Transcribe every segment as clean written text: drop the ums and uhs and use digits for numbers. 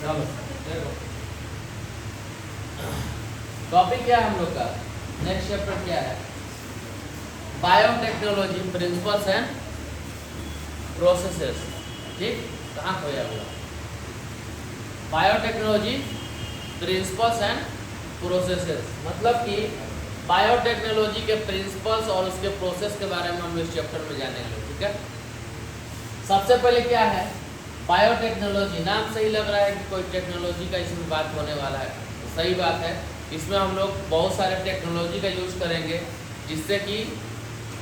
चलो देखो टॉपिक क्या है हम लोग का, नेक्स्ट चैप्टर क्या है, बायोटेक्नोलॉजी प्रिंसिपल्स एंड प्रोसेसेस। ठीक, कहाँ खोया हुआ, बायोटेक्नोलॉजी प्रिंसिपल्स एंड प्रोसेसेस, मतलब कि बायोटेक्नोलॉजी के प्रिंसिपल्स और उसके प्रोसेस के बारे में हम इस चैप्टर में जानेंगे। ठीक है, सबसे पहले क्या है बायोटेक्नोलॉजी, नाम सही लग रहा है कि कोई टेक्नोलॉजी का इसमें बात होने वाला है, तो सही बात है। इसमें हम लोग बहुत सारे टेक्नोलॉजी का यूज करेंगे जिससे कि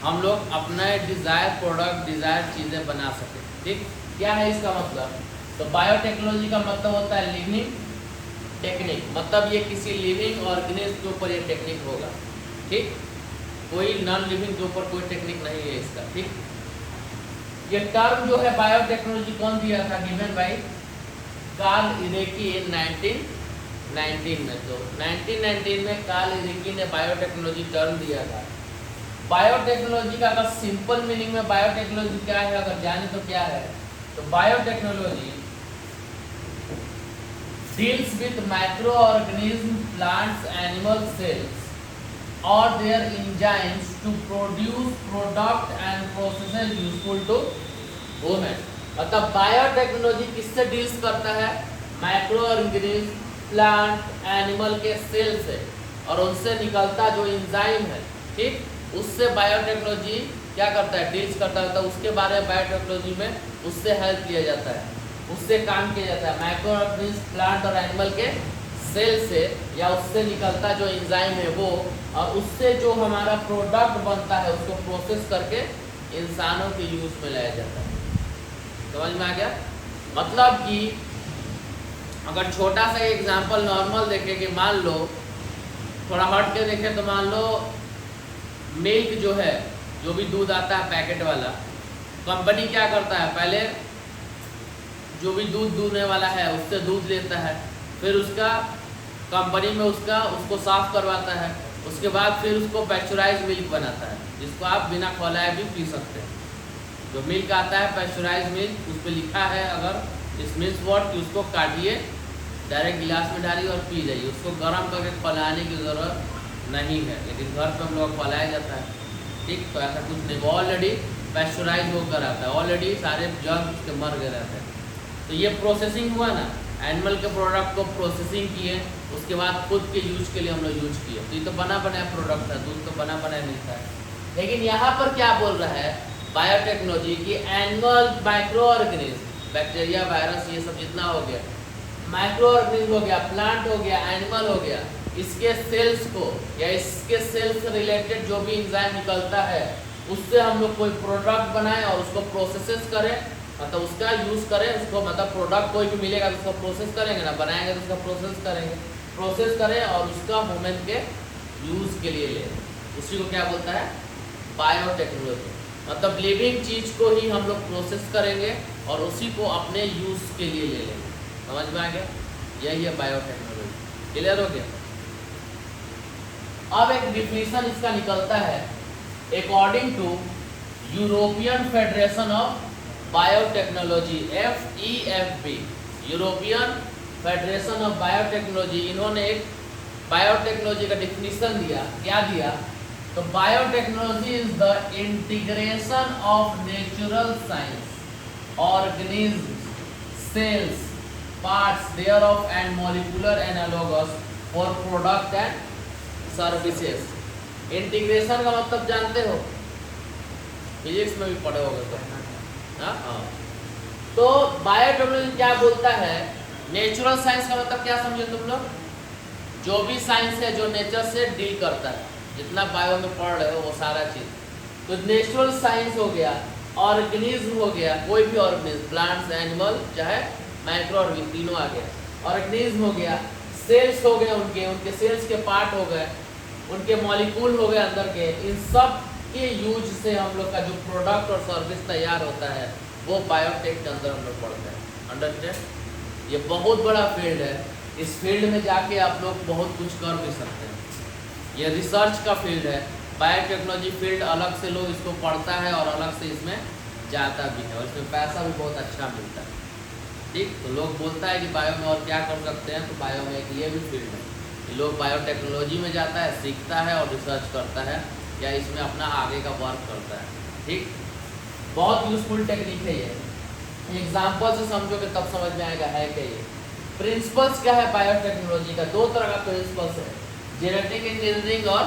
हम लोग अपना डिज़ायर प्रोडक्ट, डिज़ायर चीज़ें बना सकें। ठीक, क्या है इसका मतलब, तो बायोटेक्नोलॉजी का मतलब होता है लिविंग टेक्निक, मतलब ये किसी लिविंग ऑर्गेनिज्म के ऊपर ये टेक्निक होगा। ठीक, कोई नॉन लिविंग के ऊपर कोई टेक्निक नहीं है इसका। ठीक, ये टर्म जो है बायोटेक्नोलॉजी कौन दिया था, गिवन बाय कार्ल इरेकी इन 1919 में। तो 1919 में कार्ल इरेकी ने बायोटेक्नोलॉजी टर्म दिया था। बायोटेक्नोलॉजी का अगर सिंपल मीनिंग में बायोटेक्नोलॉजी क्या है अगर जाने तो क्या है, तो biotechnology deals with microorganism, plants, animal cells or their enzymes to produce product and processes useful to women। मतलब बायोटेक्नोलॉजी किससे डील्स करता है, माइक्रो ऑर्गेनिज्म, प्लांट, एनिमल के सेल से और उनसे निकलता जो एंजाइम है, ठीक, उससे बायोटेक्नोलॉजी क्या करता है, डील्स करता है। तो उसके बारे में बायोटेक्नोलॉजी में उससे हेल्प लिया जाता है, उससे काम किया जाता है। माइक्रो ऑर्गेनिज्म, प्लांट और एनिमल के सेल से या उससे निकलता जो एंजाइम है वो, और उससे जो हमारा प्रोडक्ट बनता है उसको प्रोसेस करके इंसानों के यूज में लाया जाता है। समझ में आ गया, मतलब कि अगर छोटा सा एग्जांपल नॉर्मल देखें कि मान लो थोड़ा हट के देखें तो मान लो मिल्क जो है, जो भी दूध आता है पैकेट वाला, कंपनी क्या करता है, पहले जो भी दूध दूहने वाला है उससे दूध लेता है, फिर उसका कंपनी में उसको साफ करवाता है, उसके बाद फिर उसको पैस्चराइज मिल्क बनाता है जिसको आप बिना खौलाए भी पी सकते हैं। जो मिल्क आता है पैस्चराइज मिल्क, उस पर लिखा है अगर इस मीन्स वर्ड कि उसको काटिए, डायरेक्ट गिलास में डालिए और पी जाइए, उसको गर्म करके खौलाने की ज़रूरत नहीं है। लेकिन घर पर हम लोग खौलाया जाता है। ठीक, तो ऐसा कुछ नहीं, वो ऑलरेडी पैस्चराइज होकर आता है, ऑलरेडी सारे जर्म्स के मर गए रहते हैं। तो ये प्रोसेसिंग हुआ ना, एनिमल के प्रोडक्ट को प्रोसेसिंग किए, उसके बाद खुद के यूज के लिए हम लोग यूज किए, तो ये तो बना बनाया प्रोडक्ट है, दूध तो बना बनाया मिलता है। लेकिन यहाँ पर क्या बोल रहा है बायोटेक्नोलॉजी की, animal micro organism, bacteria, virus, ये सब जितना हो गया, माइक्रो ऑर्गेनिज्म हो गया, प्लांट हो गया, एनिमल हो गया, इसके सेल्स को या इसके सेल्स से रिलेटेड जो भी एंजाइम निकलता है उससे हम लोग कोई प्रोडक्ट बनाएं और उसको प्रोसेसेस करें, मतलब उसका यूज़ करें, उसको मतलब प्रोडक्ट कोई भी मिलेगा तो उसको प्रोसेस करेंगे ना, बनाएंगे तो उसका प्रोसेस करेंगे, प्रोसेस करें और उसका ह्यूमन के यूज़ के लिए लें, उसी को क्या बोलता है बायोटेक्नोलॉजी। मतलब लिविंग चीज़ को ही हम लोग प्रोसेस करेंगे और उसी को अपने यूज़ के लिए ले लेंगे। समझ में आ गया, यही है बायोटेक्नोलॉजी। क्लियर हो गया। अब एक डिफिनीशन इसका निकलता है, according to European federation of biotechnology, FEFB, European federation of biotechnology, इन्होंने एक बायोटेक्नोलॉजी का डिफिनीशन दिया। क्या दिया, तो biotechnology is the integration of natural science, organism, cells, parts thereof and molecular analogs for product and services. Integration का मतलब जानते हो, फिजिक्स में भी पढ़े होगे तो। हाँ, तो बायोटेक्नोलॉजी क्या बोलता है, नेचुरल साइंस का मतलब क्या समझे तुम लोग, जो भी साइंस है जो नेचर से डील करता है, जितना बायो में पढ़ रहे हो वो सारा चीज। तो नेचुरल साइंस हो गया, ऑर्गेनिज्म हो गया, कोई भी ऑर्गेनिज्म, प्लांट्स, एनिमल, चाहे माइक्रो ऑर्गेनिज्म, तीनों आ गया। ऑर्गेनिज्म हो गया, सेल्स हो गए, उनके सेल्स के पार्ट हो गए, उनके मॉलिक्यूल हो गए अंदर के, इन सब के यूज से हम लोग का जो प्रोडक्ट और सर्विस तैयार होता है वो बायोटेक के अंदर हम लोग पढ़ते हैं। अंडरस्टैंड, ये बहुत बड़ा फील्ड है, इस फील्ड में जाके आप लोग बहुत कुछ कर भी सकते हैं। ये रिसर्च का फील्ड है, बायोटेक्नोलॉजी फील्ड अलग से लोग इसको पढ़ता है और अलग से इसमें जाता भी है और इसमें पैसा भी बहुत अच्छा मिलता है। ठीक, तो लोग बोलता है कि बायो में और क्या कर सकते हैं, तो बायो में एक ये भी फील्ड है कि लोग बायोटेक्नोलॉजी में जाता है, सीखता है और रिसर्च करता है या इसमें अपना आगे का वर्क करता है। ठीक, बहुत यूजफुल टेक्निक है ये, एग्जाम्पल से समझोगे तब समझ में आएगा है क्या ये। प्रिंसिपल्स क्या है बायोटेक्नोलॉजी का, दो तरह का प्रिंसिपल्स है, जेनेटिक इंजीनियरिंग और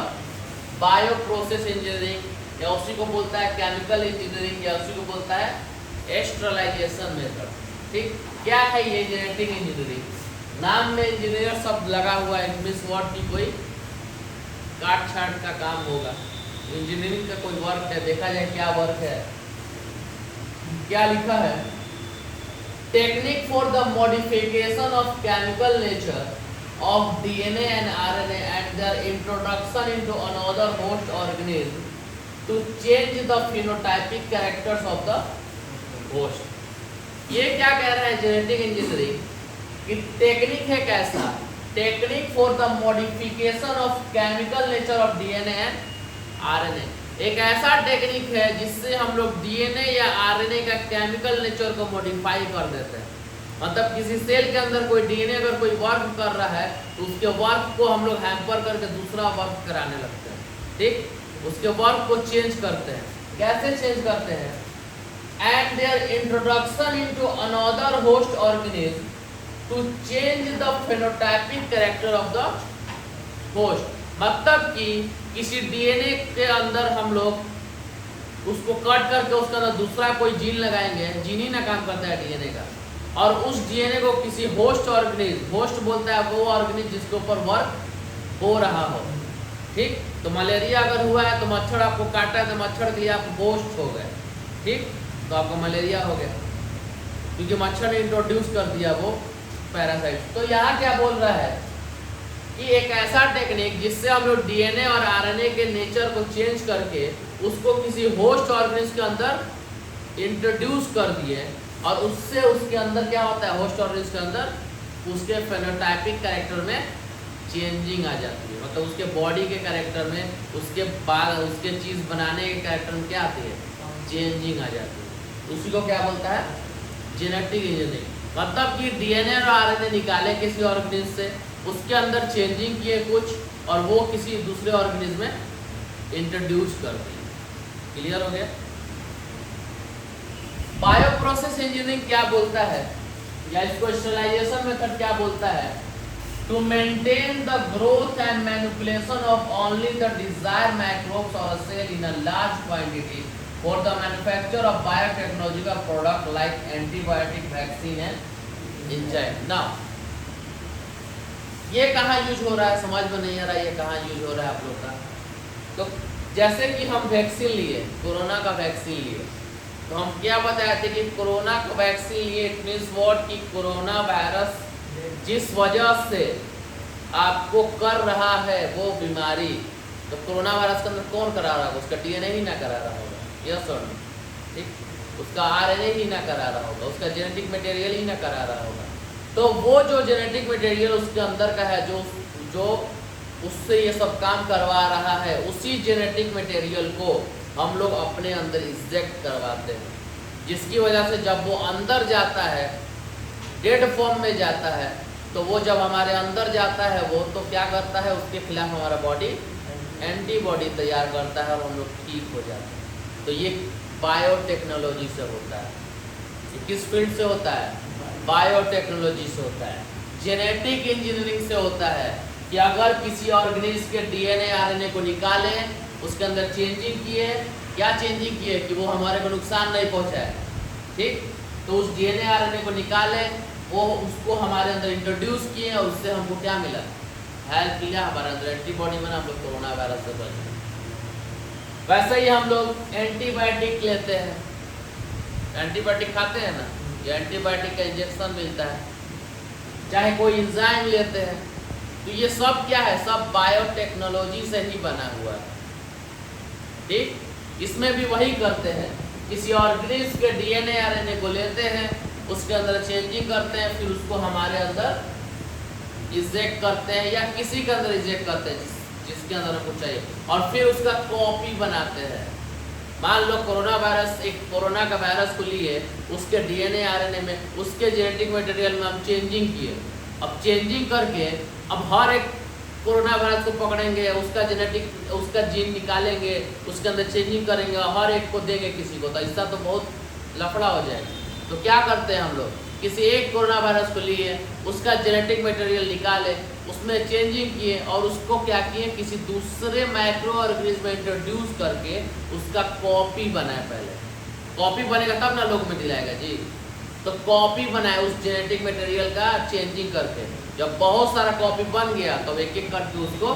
बायो प्रोसेस इंजीनियरिंग, या उसी को बोलता है केमिकल इंजीनियरिंग, या उसी को बोलता है स्टरलाइजेशन मेथड। ठीक, क्या है ये जेनेटिक इंजीनियरिंग, नाम में इंजीनियर शब्द लगा हुआ है, मीन्स वर्ड की कोई काट छाट का काम होगा, इंजीनियरिंग का कोई वर्क है, देखा जाए क्या वर्क है, क्या लिखा है, technique for the modification of chemical nature of DNA and RNA and their introduction into another host organism to change the phenotypic characters of the host। ये क्या कह रहा है जेनेटिक इंजीनियरिंग कि टेक्निक है कैसा, technique for the modification of chemical nature of DNA and RNA, एक ऐसा टेक्निक है जिससे हम लोग DNA या RNA का केमिकल नेचर को मॉडिफाई कर देते हैं। मतलब किसी सेल के अंदर कोई डीएनए अगर कोई वर्क कर रहा है तो उसके वर्क को हम लोग हैम्पर करके दूसरा वर्क कराने लगते हैं। ठीक, उसके वर्क को चेंज करते हैं, कैसे चेंज करते हैं, and their introduction into another host organism to change the phenotypic character of the host. मतलब कि किसी डीएनए के अंदर हम लोग उसको कट करके उसके अंदर दूसरा कोई जीन लगाएंगे, जीन ही ना काम करता है डीएनए का, और उस डीएनए को किसी होस्ट ऑर्गेनिज्म, होस्ट बोलता है वो ऑर्गेनिज्म जिसके ऊपर वर्क हो रहा हो। ठीक, तो मलेरिया अगर हुआ है तो मच्छर आपको काटा है तो मच्छर के लिए आप होस्ट हो गए। ठीक, तो आपको मलेरिया हो गया क्योंकि मच्छर ने इंट्रोड्यूस कर दिया वो पैरासाइट। तो यहाँ क्या बोल रहा है कि एक ऐसा टेक्निक जिससे हम लोग डीएनए और आरएनए के नेचर को चेंज करके उसको किसी होस्ट ऑर्गेनिज्म के अंदर इंट्रोड्यूस कर दिए, और उससे उसके अंदर क्या होता है, होस्ट ऑर्गेनिज्म के अंदर उसके फेनोटाइपिक कैरेक्टर में चेंजिंग आ जाती है। मतलब उसके बॉडी के कैरेक्टर में, उसके बाद उसके चीज़ बनाने के कैरेक्टर में क्या आती है, चेंजिंग आ जाती है। उसी को क्या बोलता है, जेनेटिक इंजीनियरिंग। मतलब कि डीएनए और आरएनए निकाले किसी ऑर्गेनिज्म से, उसके अंदर चेंजिंग किए कुछ, और वो किसी दूसरे ऑर्गेनिज्म में इंट्रोड्यूस कर दिए। क्लियर हो गया। बायो प्रोसेस इंजीनियरिंग क्या बोलता है, या इसको स्टरलाइजेशन मेथड क्या बोलता है, to maintain the growth and manipulation of only the desired microbes और cell in a large quantity for the manufacture of biotechnological product like antibiotic, vaccine and enzyme. Now ये कहाँ यूज हो रहा है, समझ में नहीं आ रहा ये कहाँ यूज हो रहा है आप लोग का। तो जैसे कि हम वैक्सीन लिए, कोरोना का वैक्सीन लिए, तो हम क्या बताए थे कि कोरोना का वैक्सीन लिए, इट मीन्स व्हाट कि कोरोना वायरस जिस वजह से आपको कर रहा है वो बीमारी, तो कोरोना वायरस के अंदर कौन करा रहा होगा, उसका डीएनए ही ना करा रहा होगा, यस और नो। ठीक, उसका आरएनए ही ना करा रहा होगा, उसका जेनेटिक मटेरियल ही ना करा रहा होगा। तो वो जो जेनेटिक मटेरियल उसके अंदर का है, जो उससे ये सब काम करवा रहा है, उसी जेनेटिक मटेरियल को हम लोग अपने अंदर इंजेक्ट करवाते हैं, जिसकी वजह से जब वो अंदर जाता है, डेड फॉर्म में जाता है, तो वो जब हमारे अंदर जाता है वो तो क्या करता है, उसके खिलाफ हमारा बॉडी एंटीबॉडी तैयार करता है और हम लोग ठीक हो जाते हैं। तो ये बायोटेक्नोलॉजी से होता है। ये किस फील्ड से होता है, बायोटेक्नोलॉजी से होता है। जेनेटिक इंजीनियरिंग से होता है कि अगर किसी ऑर्गेनिज्म के डीएनए आरएनए को निकालें, उसके अंदर चेंजिंग किए, क्या चेंजिंग किए कि वो हमारे को नुकसान नहीं पहुंचाए। ठीक, तो उस डीएनए आरएनए को निकाले, वो उसको हमारे अंदर इंट्रोड्यूस किए और उससे हमको क्या मिला, हेल्प किया, हमारे अंदर एंटीबॉडी बना, हम लोग कोरोना वायरस से बचे। वैसे ही हम लोग एंटीबायोटिक लेते हैं, एंटीबायोटिक खाते हैं ना, ये एंटीबायोटिक का इंजेक्शन मिलता है, चाहे कोई एंजाइम लेते हैं, तो ये सब क्या है, सब बायोटेक्नोलॉजी से ही बना हुआ है। ठीक, इसमें भी वही करते हैं, किसी ऑर्गेनिज्म के डीएनए आरएनए को लेते हैं, उसके अंदर चेंजिंग करते हैं, फिर उसको हमारे अंदर इंजेक्ट करते हैं या किसी के अंदर इंजेक्ट करते हैं जिसके अंदर हमको चाहिए, और फिर उसका कॉपी बनाते हैं। मान लो कोरोना वायरस, एक कोरोना का वायरस को लिए, उसके डीएनए आरएनए में, उसके जेनेटिक मटेरियल में हम चेंजिंग किए। अब चेंजिंग करके अब हर एक कोरोना वायरस को पकड़ेंगे, उसका जेनेटिक, उसका जीन निकालेंगे, उसके अंदर चेंजिंग करेंगे, हर एक को देंगे किसी को, तो इसका तो बहुत लफड़ा हो जाएगा। तो क्या करते हैं हम लोग, किसी एक कोरोना वायरस को लिए, उसका जेनेटिक मटेरियल निकाले, उसमें चेंजिंग किए और उसको क्या किए, किसी दूसरे माइक्रो ऑर्गेनिज्म में इंट्रोड्यूस करके उसका कॉपी बनाए। पहले कॉपी बनेगा तब ना लोग में दिलाएगा जी। तो कॉपी बनाए उस जेनेटिक मटेरियल का चेंजिंग करके। जब बहुत सारा कॉपी बन गया तो एक एक करके उसको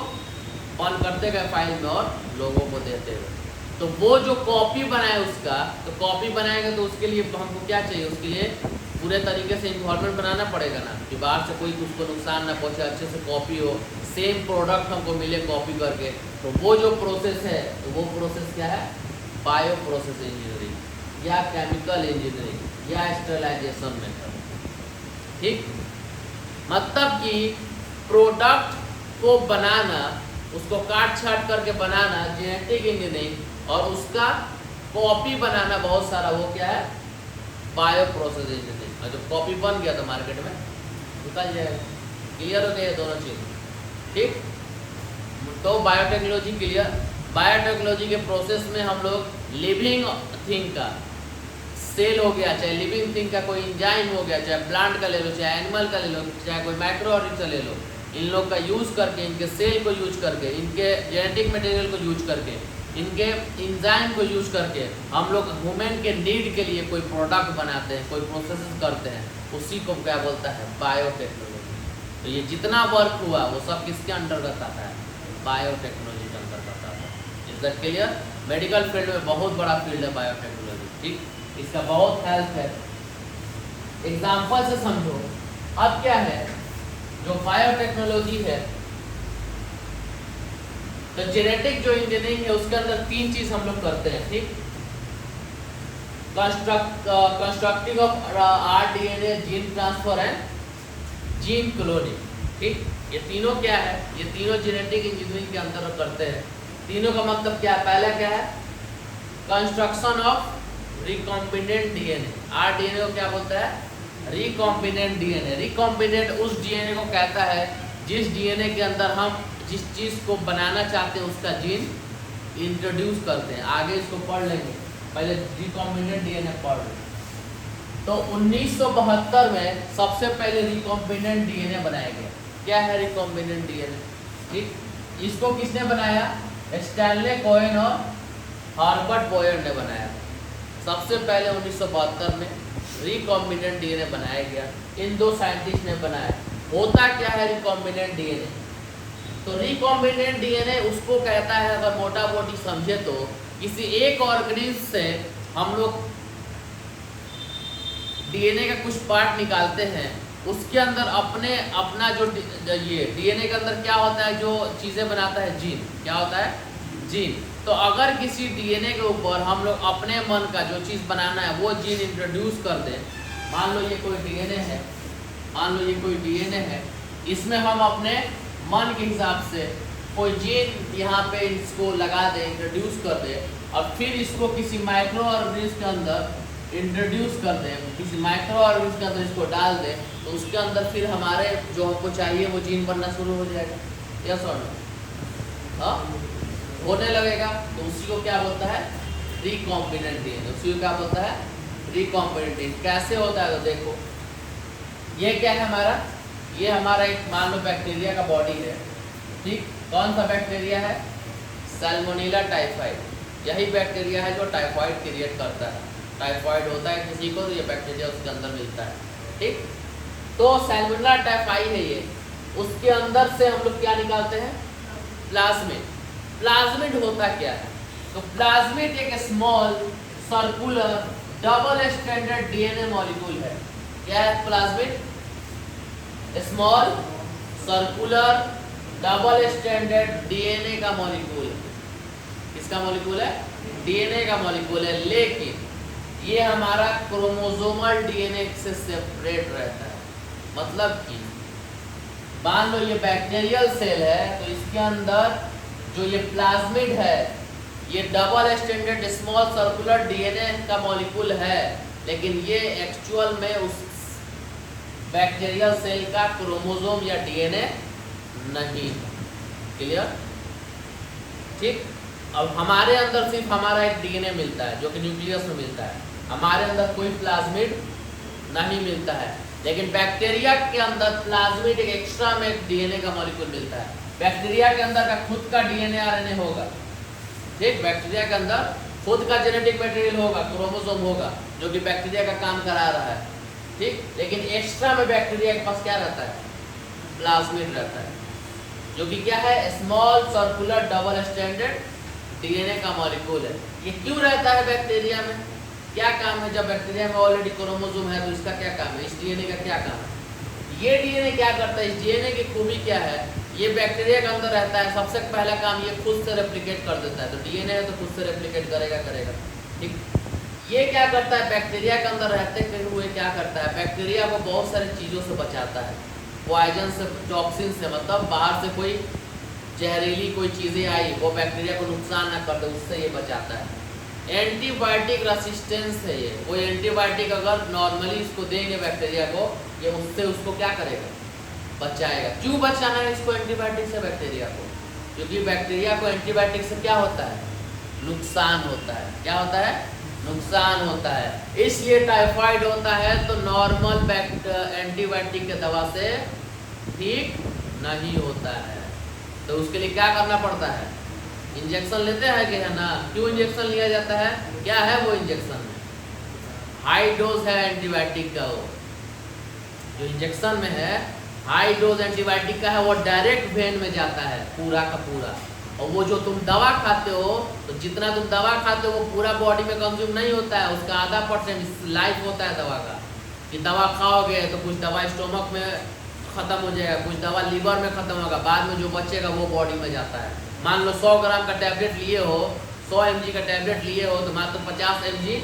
ऑन करते गए फाइल में और लोगों को देते गए। तो वो जो कॉपी बनाए उसका, तो कॉपी बनाएंगे तो उसके लिए हमको क्या चाहिए, उसके लिए पूरे तरीके से इन्वायरमेंट बनाना पड़ेगा ना, कि बाहर से कोई उसको नुकसान ना पहुँचे, अच्छे से कॉपी हो, सेम प्रोडक्ट हमको मिले कॉपी करके। तो वो जो प्रोसेस है, तो वो प्रोसेस क्या है, बायो प्रोसेस इंजीनियरिंग या केमिकल इंजीनियरिंग या स्टेरिलाइजेशन मेथड। ठीक, मतलब कि प्रोडक्ट को बनाना, उसको काट छाट करके बनाना जेनेटिक इंजीनियरिंग, और उसका कॉपी बनाना बहुत सारा, वो क्या है, बायो प्रोसेस इंजीनियरिंग। और जब कॉपी बन गया तो मार्केट में निकल जाएगा। क्लियर हो गया ये दोनों चीज़। ठीक, तो बायोटेक्नोलॉजी क्लियर। बायोटेक्नोलॉजी के प्रोसेस में हम लोग लिविंग थिंग का, सेल हो गया, चाहे लिविंग थिंग का कोई इंजाइम हो गया, चाहे प्लांट का ले लो, चाहे एनिमल का ले लो, चाहे कोई माइक्रो ऑर्गेनिज्म ले लो, इन लोग का यूज़ करके, इनके सेल को यूज करके, इनके जेनेटिक मटेरियल को यूज करके, इनके इंजाइम को यूज करके हम लोग ह्यूमन के नीड के लिए कोई प्रोडक्ट बनाते हैं, कोई प्रोसेस करते हैं, उसी को क्या बोलता है, बायोटेक्नोलॉजी। तो ये जितना वर्क हुआ वो सब किसके अंतर्गत आता है, बायोटेक्नोलॉजी के अंतर्गत आता है। Is that clear? Medical field में बहुत बड़ा फील्ड है बायोटेक्नोलॉजी। ठीक, इसका बहुत हेल्प है। एग्जाम्पल से समझो। अब क्या है, जो बायोटेक्नोलॉजी है, तो जेनेटिक जो इंजीनियरिंग है उसके अंदर तीन चीज हम लोग करते हैं। ठीक, constructing of rDNA, gene transfer and gene cloning. ठीक, ये तीनों क्या है, ये तीनों जेनेटिक इंजीनियरिंग के अंदर करते हैं। तीनों का मतलब क्या है, पहला क्या है, construction of recombinant DNA. RDNA को क्या बोलता है, रिकॉम्बिनेंट डीएनए। रिकॉम्बिनेंट उस डीएनए को कहता है जिस डीएनए के अंदर हम जिस चीज़ को बनाना चाहते हैं उसका जीन इंट्रोड्यूस करते हैं। आगे इसको पढ़ लेंगे, पहले रिकॉम्बिनेंट डीएनए पढ़ लेंगे। तो 1972 में सबसे पहले रिकॉम्बिनेंट डीएनए बनाया गया। क्या है रिकॉम्बिनेंट डीएनए? ठीक, इसको किसने बनाया, स्टैनले कोहेन और हार्बर्ट बॉयर ने बनाया। सबसे पहले 1972 में रिकॉम्बिनेंट डीएनए बनाया गया, इन दो साइंटिस्ट ने बनाया। होता क्या है रिकॉम्बिनेंट डीएनए? तो रिकॉम्बिनेंट डीएनए उसको कहता है, अगर मोटा मोटी समझे तो, किसी एक ऑर्गेनिज्म से हम लोग डीएनए का कुछ पार्ट निकालते हैं, उसके अंदर अपना जो ये डीएनए के अंदर क्या होता है, जो चीज़ें बनाता है, जीन। क्या होता है, जीन। तो अगर किसी डीएनए के ऊपर हम लोग अपने मन का जो चीज़ बनाना है वो जीन इंट्रोड्यूस कर दें, मान लो ये कोई डीएनए है, मान लो ये कोई डीएनए है, इसमें हम अपने मन के हिसाब से कोई जीन यहाँ पे इसको लगा दें, इंट्रोड्यूस कर दें, और फिर इसको किसी माइक्रो ऑर्गेनिज्म के अंदर इंट्रोड्यूस कर दें, किसी माइक्रो ऑर्गेनिज्म के अंदर इसको डाल दें, तो उसके अंदर फिर हमारे जो हमको चाहिए वो जीन बनना शुरू हो जाएगा। यस और नो? हाँ, होने लगेगा। तो उसी को क्या बोलता है, रिकॉम्बिनेंट डीएनए। उसी को क्या बोलता है, रिकॉम्बिनेंट डीएनए। कैसे होता है, तो देखो ये क्या है हमारा, ये हमारा एक मान लो बैक्टीरिया का बॉडी है। ठीक, कौन सा बैक्टीरिया है, सैल्मोनेला टाइफाइड। यही बैक्टीरिया है जो टाइफाइड क्रिएट करता है। टाइफाइड होता है किसी को, तो ये बैक्टीरिया उसके अंदर मिलता है। ठीक, तो सैल्मोनेला टाइफाइड है ये, उसके अंदर से हम लोग क्या निकालते हैं, प्लाज्मिड। प्लाज्मिड होता क्या है, तो प्लाज्मिड एक small circular double stranded DNA molecule है। क्या है plasmid? Small circular double stranded DNA का मॉलिक्यूल है। किसका मॉलिक्यूल है, डीएनए का मॉलिक्यूल है। लेकिन ये हमारा क्रोमोसोमल डीएनए से सेपरेट रहता है। मतलब कि मान लो ये बैक्टीरियल सेल है, तो इसके अंदर जो ये प्लाज्मिड है ये double standard small circular DNA का मॉलिक्यूल है, लेकिन ये एक्चुअल में उस बैक्टीरियल सेल का क्रोमोसोम या डीएनए नहीं। क्लियर? ठीक। अब हमारे अंदर सिर्फ हमारा एक डीएनए मिलता है जो कि न्यूक्लियस में मिलता है, हमारे अंदर कोई प्लाज्मिड नहीं मिलता है। लेकिन बैक्टीरिया के अंदर प्लाज्मिड एक एक्स्ट्रा में एक डीएनए का मॉलिक्यूल मिलता है। बैक्टीरिया के अंदर का खुद का डीएनए आरएनए होगा, ठीक। बैक्टीरिया के अंदर खुद का जेनेटिक मटेरियल होगा, क्रोमोसोम होगा, जो कि बैक्टीरिया का काम करा रहा है, ठीक। लेकिन एक्स्ट्रा में बैक्टीरिया के पास क्या रहता है? प्लाज्मिड रहता है, जो कि क्या है? Small circular double standard DNA का मॉलिक्यूल है। ये क्यों रहता है बैक्टीरिया में? क्या काम है? जब बैक्टीरिया में ऑलरेडी क्रोमोसोम है तो इसका क्या काम है? इस डीएनए का क्या काम है? ये डीएनए क्या करता है? इस डीएनए की खूबी क्या है? ये बैक्टीरिया के अंदर रहता है, सबसे पहला काम ये खुद से रेप्लिकेट कर देता है। तो डीएनए है तो खुद से रेप्लिकेट करेगा, ठीक। ये क्या करता है? बैक्टीरिया के अंदर रहते हुए क्या करता है? बैक्टीरिया को बहुत सारी चीज़ों से बचाता है, पॉइजन से, टॉक्सिन से, मतलब बाहर से कोई जहरीली कोई चीज़ें आई वो बैक्टीरिया को नुकसान ना कर दे, उससे ये बचाता है। एंटीबायोटिक रेसिस्टेंस है ये। कोई एंटीबायोटिक अगर नॉर्मली इसको देंगे बैक्टीरिया को, ये उससे उसको क्या करेगा? बचाएगा। क्यों बचाना है इसको एंटीबायोटिक से बैक्टीरिया को? क्योंकि बैक्टीरिया को एंटीबायोटिक से क्या होता है? नुकसान होता है। क्या होता है? नुकसान होता है। इसलिए टाइफाइड होता है तो नॉर्मल एंटीबायोटिक के दवा से ठीक नहीं होता है। तो उसके लिए क्या करना पड़ता है? इंजेक्शन लेते हैं कि है ना? क्यों इंजेक्शन लिया जाता है? क्या है वो इंजेक्शन में? हाई डोज है एंटीबायोटिक का। वो जो इंजेक्शन में है हाई डोज एंटीबायोटिक का है, वो डायरेक्ट वेन में जाता है पूरा का पूरा। और वो जो तुम दवा खाते हो, तो जितना तुम दवा खाते हो वो पूरा बॉडी में कंज्यूम नहीं होता है, उसका आधा % लाइफ होता है दवा का। कि दवा खाओगे तो कुछ दवा स्टोमक में खत्म हो जाएगा, कुछ दवा लीवर में खत्म होगा, बाद में जो बचेगा वो बॉडी में जाता है। मान लो 100 ग्राम का टैबलेट लिए हो, 100 mg का टैबलेट लिए हो, तो मात्र 50 mg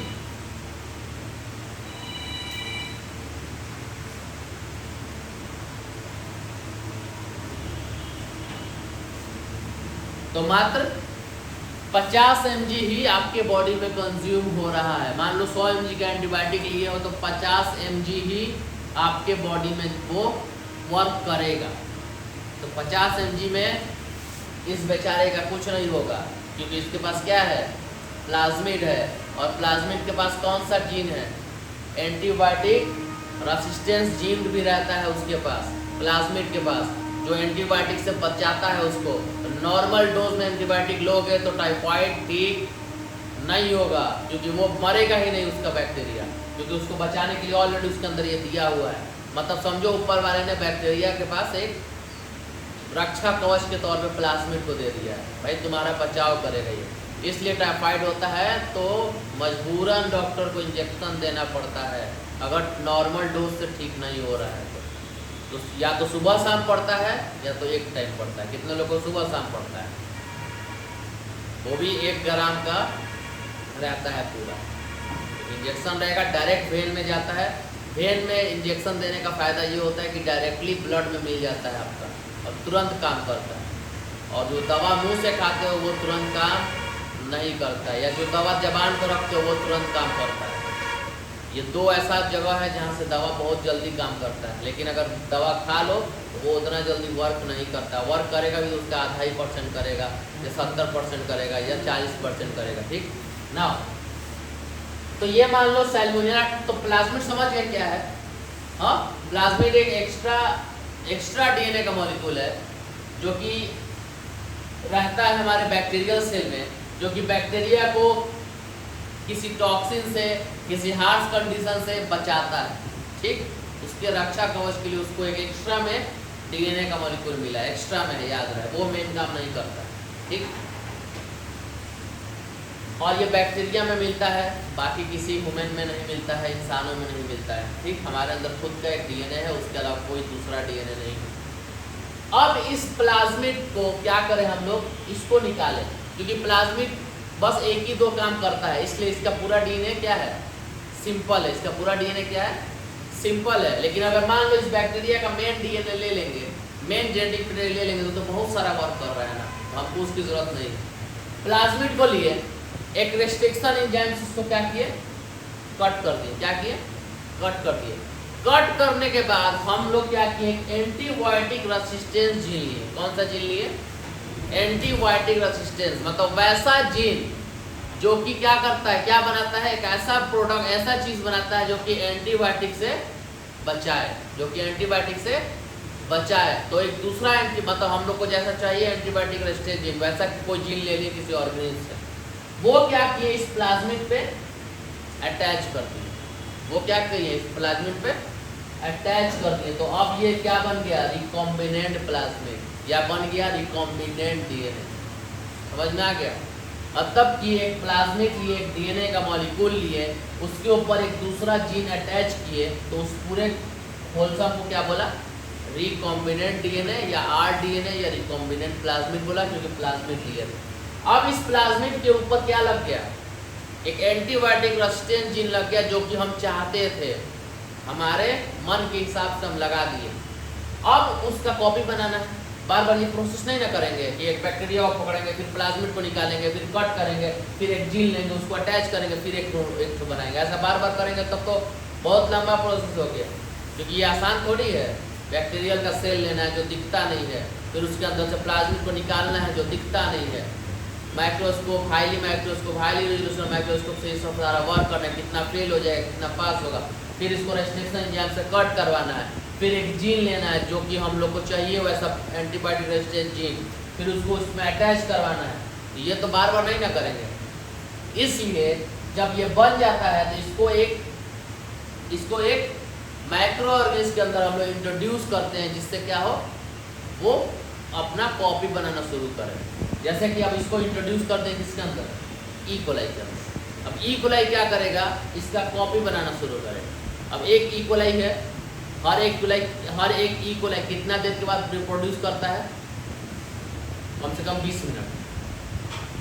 तो मात्र 50 mg ही आपके बॉडी में कंज्यूम हो रहा है। मान लो 100 mg का एंटीबायोटिक लिए हो तो 50 mg ही आपके बॉडी में वो वर्क करेगा। तो 50 mg में इस बेचारे का कुछ नहीं होगा, क्योंकि इसके पास क्या है? प्लाज्मिड है। और प्लाज्मिड के पास कौन सा जीन है? एंटीबायोटिक रेसिस्टेंस जीन भी रहता है उसके पास, प्लाज्मिड के पास, जो एंटीबायोटिक से बचाता है उसको। नॉर्मल डोज में एंटीबायोटिक लोगे तो टाइफाइड ठीक नहीं होगा, क्योंकि वो मरेगा ही नहीं उसका बैक्टीरिया, क्योंकि उसको बचाने के लिए ऑलरेडी उसके अंदर ये दिया हुआ है। मतलब समझो ऊपर वाले ने बैक्टीरिया के पास एक रक्षा कवच के तौर पे प्लाज्मिड को दे दिया है, भाई तुम्हारा बचाव करेगा ये। इसलिए टाइफाइड होता है तो मजबूरन डॉक्टर को इंजेक्शन देना पड़ता है, अगर नॉर्मल डोज से ठीक नहीं हो रहा है तो या तो सुबह शाम पड़ता है या तो एक टाइम पड़ता है। कितने लोगों को सुबह शाम पड़ता है? वो भी 1 ग्राम का रहता है पूरा। इंजेक्शन रहेगा, डायरेक्ट वेन में जाता है। वेन में इंजेक्शन देने का फ़ायदा ये होता है कि डायरेक्टली ब्लड में मिल जाता है आपका और तुरंत काम करता है। और जो दवा मुंह से खाते हो वो तुरंत काम नहीं करता है, या जो दवा जबान पर रखते हो वो तुरंत काम करता है। ये 2 ऐसा जगह है जहाँ से दवा बहुत जल्दी काम करता है, लेकिन अगर दवा खा लो तो वो उतना जल्दी वर्क नहीं करता। वर्क करेगा भी तो उसका आधा ही % करेगा, या 70% करेगा, या 40% करेगा, ठीक ना। तो ये मान लो सैल्मोनेला, तो प्लाज्मिड समझ गए क्या है? हाँ, प्लाज्मिड एक एक्स्ट्रा डीएनए का मॉलिक्यूल है जो कि रहता है हमारे बैक्टीरियल सेल में, जो कि बैक्टीरिया को किसी टॉक्सिन से, किसी हार्श कंडीशन से बचाता है, ठीक। उसके रक्षा कवच के लिए उसको एक एक्स्ट्रा में डीएनए का मॉलिक्यूल मिला है, एक्स्ट्रा में है, याद रहे, वो मेन काम नहीं करता, ठीक। और ये बैक्टीरिया में मिलता है, बाकी किसी ह्यूमन में नहीं मिलता है, इंसानों में नहीं मिलता है, ठीक। हमारे अंदर खुद का एक डीएनए है, उसके अलावा कोई दूसरा डीएनए नहीं है। अब इस प्लाज्मिड को क्या करें हम लोग? इसको निकालें, क्योंकि प्लाज्मिड बस 1 ही 2 काम करता है, इसलिए इसका पूरा डीएनए क्या है? सिंपल है। इसका पूरा डीएनए क्या है? सिंपल है। लेकिन अगर मान लो इस बैक्टीरिया का मेन डीएनए ले लेंगे, मेन जेनेटिक मटेरियल ले लेंगे, तो बहुत सारा वर्क कर रहा है ना, तो हमको उसकी ज़रूरत नहीं है। प्लाज्मिड को लिए, एक रेस्ट्रिक्शन एंजाइम्स इसको क्या किए, कट कर दिए। क्या किए, कट कर दिए। कट करने के बाद हम लोग क्या किए, एंटीबायोटिक रेसिस्टेंस जीन लिए। कौन सा जीन लिए, एंटीबायोटिक रेसिस्टेंस, मतलब वैसा जीन जो कि क्या करता है, क्या बनाता है, एक ऐसा प्रोडक्ट, ऐसा चीज बनाता है जो कि एंटीबायोटिक से बचाए, जो कि एंटीबायोटिक से बचाए। तो एक दूसरा मतलब हम लोग को जैसा चाहिए एंटीबायोटिक रेसिस्टेंस जीन, वैसा कोई जीन ले लिए किसी ऑर्गेनिज्म से, वो क्या किए, इस प्लाज्मिड पे अटैच कर दिए। वो क्या किए, इस प्लाज्मिड पे अटैच कर दिए। तो अब ये क्या बन गया, रिकॉम्बिनेंट प्लाज्मिड, या बन गया रिकॉम्बिनेंट डीएनए। समझ में आ गया। अब तब कि एक प्लाज्मिड लिए, एक डीएनए का मॉलिक्यूल लिए, उसके ऊपर एक दूसरा जीन अटैच किए, तो उस पूरे होलसम को क्या बोला, रिकॉम्बिनेंट डीएनए या आरडीएनए या रिकॉम्बिनेंट प्लाज्मिड बोला, क्योंकि प्लाज्मिड डीएनए। अब इस प्लाज्मिड के ऊपर क्या लग गया, एक एंटीबायोटिक रेसिस्टेंस जीन लग गया, जो कि हम चाहते थे, हमारे मन के हिसाब से हम लगा दिए। अब उसका कॉपी बनाना है। बार बार ये प्रोसेस नहीं ना करेंगे कि एक बैक्टीरिया को पकड़ेंगे, फिर प्लाज्मिड को निकालेंगे, फिर कट करेंगे, फिर एक जीन लेंगे, उसको अटैच करेंगे, फिर एक बनाएंगे। ऐसा बार बार करेंगे तब तो बहुत लंबा प्रोसेस हो गया, क्योंकि ये आसान थोड़ी है। बैक्टीरियल का सेल लेना है जो दिखता नहीं है, फिर उसके अंदर से प्लाज्मिड को निकालना है जो दिखता नहीं है, माइक्रोस्कोप, हाईली रेजोल्यूशन माइक्रोस्कोप से ये सब सारा वर्क करना है, कितना फेल हो जाएगा, कितना पास होगा, फिर इसको रेस्ट्रिक्शन एंजाइम से कट करवाना है, फिर एक जीन लेना है जो कि हम लोग को चाहिए वैसा एंटीबायोटिक रेजिस्टेंट जीन, फिर उसको उसमें अटैच करवाना है। ये तो बार बार नहीं ना करेंगे। इसलिए जब ये बन जाता है तो इसको एक माइक्रो ऑर्गेनिज्म के अंदर हम लोग इंट्रोड्यूस करते हैं, जिससे क्या हो, वो अपना कॉपी बनाना शुरू करें। जैसे कि अब इसको इंट्रोड्यूस कर दें किसके अंदर, ई कोलाई के अंदर। अब ई कोलाई क्या करेगा, इसका कॉपी बनाना शुरू करेगा। अब एक ई कोलाई है, हर एक ई कोलाई कितना देर के बाद रिप्रोड्यूस करता है, कम से कम 20 मिनट,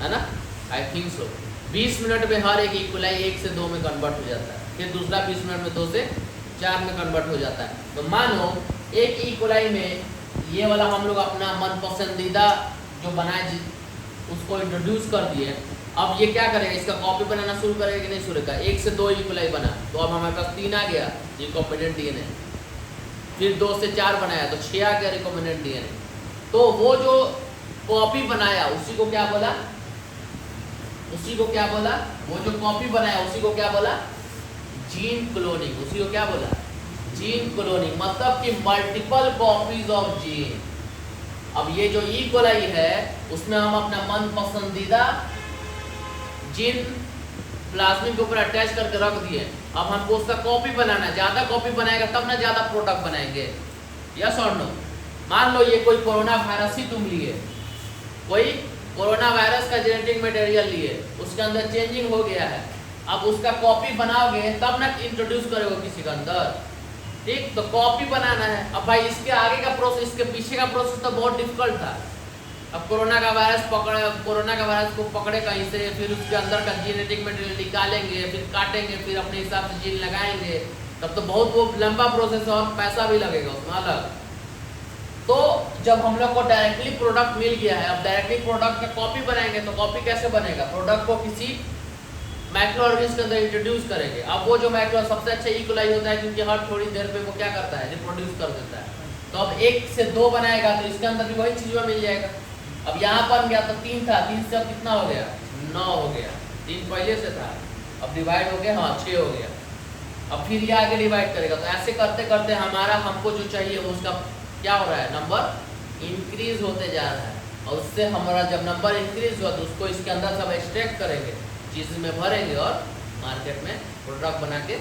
है ना, आई थिंक सो। 20 मिनट में हर एक ई कोलाई 1 से 2 में कन्वर्ट हो जाता है, फिर दूसरा 20 मिनट में 2 से 4 में कन्वर्ट हो जाता है। तो मानो एक ई कोलाई में ये वाला हम लोग अपना मन पसंदीदा जो बनाए उसको इंट्रोड्यूस कर दिए। अब ये क्या करेगा, इसका कॉपी बनाना शुरू करेगा कि नहीं शुरू करेगा। 1 से 2 ई कोलाई बना, तो अब हमारे पास 3 आ गया रिकॉम्बिनेंट डीएनए, फिर 2 से 4 बनाया तो 6 आ गया रिकॉम्बिनेंट डीएनए। तो वो जो कॉपी बनाया उसी को क्या बोला, वो जो कॉपी बनाया उसी को क्या बोला, जीन क्लोनिंग। उसी को क्या बोला, जीन क्लोनिंग, मतलब कि मल्टीपल कॉपीज ऑफ जीन। अब ये जो ई कोलाई है उसमें हम अपना मन पसंदीदा जीन प्लाज्मिड के ऊपर अटैच करके रख दिए। अब हमको उसका कॉपी बनाना है, ज्यादा कॉपी बनाएगा तब ना ज्यादा प्रोडक्ट बनाएंगे, यस और नो। मान लो ये कोई कोरोना वायरस ही तुम लिए, कोई कोरोना वायरस का जेनेटिक मटेरियल लिए, उसके अंदर चेंजिंग हो गया है, अब उसका कॉपी बनाओगे तब ना इंट्रोड्यूस करोगे किसी के अंदर, ठीक। तो कॉपी बनाना है। अब भाई इसके आगे का प्रोसेस, इसके पीछे का प्रोसेस तो बहुत डिफिकल्ट था। अब कोरोना का वायरस को पकड़े कहीं से, फिर उसके अंदर का जेनेटिक मटेरियल निकालेंगे, फिर काटेंगे, फिर अपने हिसाब से जीन लगाएंगे, तब तो बहुत वो लंबा प्रोसेस है और पैसा भी लगेगा उसमें अलग। तो जब हम लोग को डायरेक्टली प्रोडक्ट मिल गया है, अब डायरेक्टली प्रोडक्ट का कॉपी बनाएंगे, तो कॉपी कैसे बनेगा, प्रोडक्ट को किसी माइक्रो ऑर्गेनिज्म के अंदर इंट्रोड्यूस करेंगे। अब वो जो माइक्रो सबसे अच्छा ई कोलाई होता है, क्योंकि हर थोड़ी देर पे वो क्या करता है, रिप्रोड्यूस कर देता है। तो अब 1 से 2 बनाएगा तो इसके अंदर भी वही चीज मिल जाएगा। अब यहाँ बन गया तो 3 था, 3 से अब कितना हो गया, 9 हो गया। 3 पहले से था, अब डिवाइड हो गया, हाँ 6 हो गया। अब फिर ये आगे डिवाइड करेगा। तो ऐसे करते करते हमको जो चाहिए उसका क्या हो रहा है, नंबर इंक्रीज होते जा रहा है। और उससे हमारा जब नंबर इंक्रीज हुआ तो उसको इसके अंदर सब एक्सट्रैक्ट करेंगे, चीज में भरेंगे और मार्केट में प्रोडक्ट बना के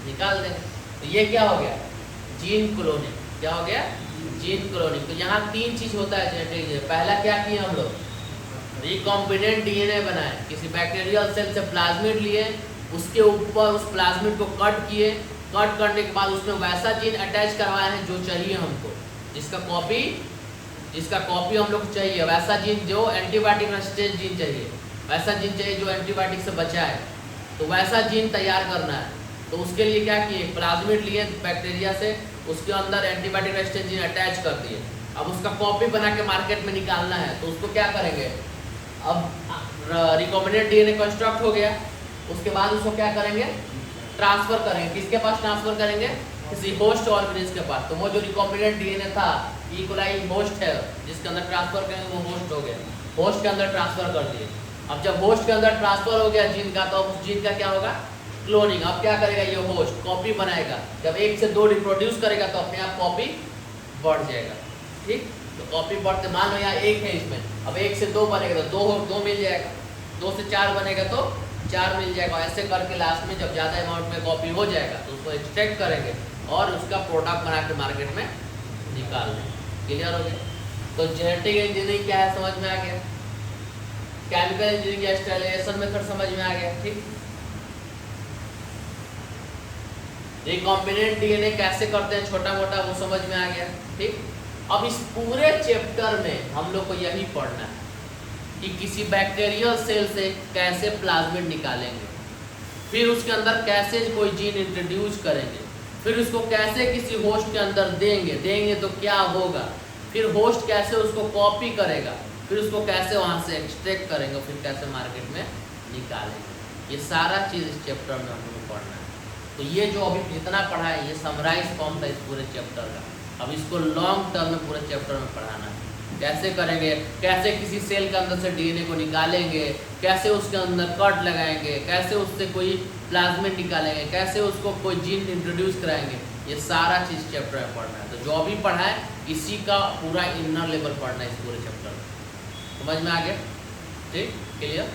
निकाल देंगे। तो ये क्या हो गया, जीन क्लोनिंग। क्या हो गया, जीन क्लोनिंग। तो यहाँ 3 चीज होता है जेनेटिक। पहला क्या किए हम लोग, रिकॉम्बिनेंट डीएनए बनाए, किसी बैक्टीरियल सेल से प्लाज्मिड लिए, उसके ऊपर उस प्लाज्मिड को कट किए, कट करने के बाद उसमें वैसा जीन अटैच करवाए हैं जो चाहिए हमको, जिसका कॉपी हम लोग चाहिए, वैसा जीन जो एंटीबायोटिक रेजिस्टेंट जीन चाहिए, वैसा जीन चाहिए जो एंटीबायोटिक से बचाए, तो वैसा जीन तैयार करना है। तो उसके लिए क्या किए, प्लाज्मिड लिए बैक्टीरिया से, उसके अंदर एंटीबायोटिक रेजिस्टेंट जीन अटैच कर दिए। अब उसका कॉपी बना के मार्केट में निकालना है, तो उसको क्या करेंगे, अब रिकॉम्बिनेंट डीएनए कंस्ट्रक्ट हो गया, उसके बाद उसको क्या करेंगे, ट्रांसफर करेंगे। किसके पास ट्रांसफर करेंगे, किसी होस्ट ऑर्गेनिज्म के पास। तो वो जो रिकॉम्बिनेंट डीएनए था, ई कोलाई होस्ट है, जिसके अंदर ट्रांसफर करेंगे वो होस्ट हो गया, होस्ट के अंदर ट्रांसफर कर दिए। अब जब होस्ट के अंदर ट्रांसफर हो गया जीन का, तो उस जीन का क्या होगा, क्लोनिंग। अब क्या करेगा ये होस्ट, कॉपी बनाएगा। जब 1 से 2 रिप्रोड्यूस करेगा तो अपने आप कॉपी बढ़ जाएगा, ठीक। तो कॉपी बढ़ते, मान लो यहाँ 1 है इसमें, अब 1 से 2 बनेगा तो 2 मिल जाएगा, 2 से 4 बनेगा तो 4 मिल जाएगा। ऐसे करके लास्ट में जब ज़्यादा अमाउंट में कॉपी हो जाएगा तो उसको एक्सट्रैक्ट करेंगे और उसका प्रोडक्ट बना के मार्केट में निकाल लेंगे। क्लियर हो गया। तो जेनेटिक इंजीनियरिंग क्या है समझ में आ गया, केमिकल इंजीनियरिंग या स्टेरिलाइजेशन मेथड समझ में आ गया, ठीक। रिकॉम्बिनेंट डीएनए कैसे करते हैं छोटा मोटा वो समझ में आ गया, ठीक। अब इस पूरे चैप्टर में हम लोग को यही पढ़ना है कि किसी बैक्टीरियल सेल से कैसे प्लाज्मिड निकालेंगे, फिर उसके अंदर कैसे कोई जीन इंट्रोड्यूस करेंगे, फिर उसको कैसे किसी होस्ट के अंदर देंगे तो क्या होगा, फिर होस्ट कैसे उसको कॉपी करेगा, फिर उसको कैसे वहाँ से एक्सट्रैक्ट करेंगे, फिर कैसे मार्केट में निकालेंगे। ये सारा चीज़ इस चैप्टर में हम लोग को पढ़ना है। तो ये जो अभी जितना पढ़ा है ये समराइज फॉर्म था इस पूरे चैप्टर का। अब इसको लॉन्ग टर्म में पूरे चैप्टर में पढ़ाना है। कैसे करेंगे, कैसे किसी सेल के अंदर से डीएनए को निकालेंगे, कैसे उसके अंदर कट लगाएंगे, कैसे उससे कोई प्लाज्मिड निकालेंगे, कैसे उसको कोई जीन इंट्रोड्यूस कराएंगे, ये सारा चीज़ चैप्टर में पढ़ना है। तो जो अभी पढ़ा है इसी का पूरा इनर लेवल पढ़ना है इस पूरे चैप्टर में। समझ में आ गया, ठीक, क्लियर।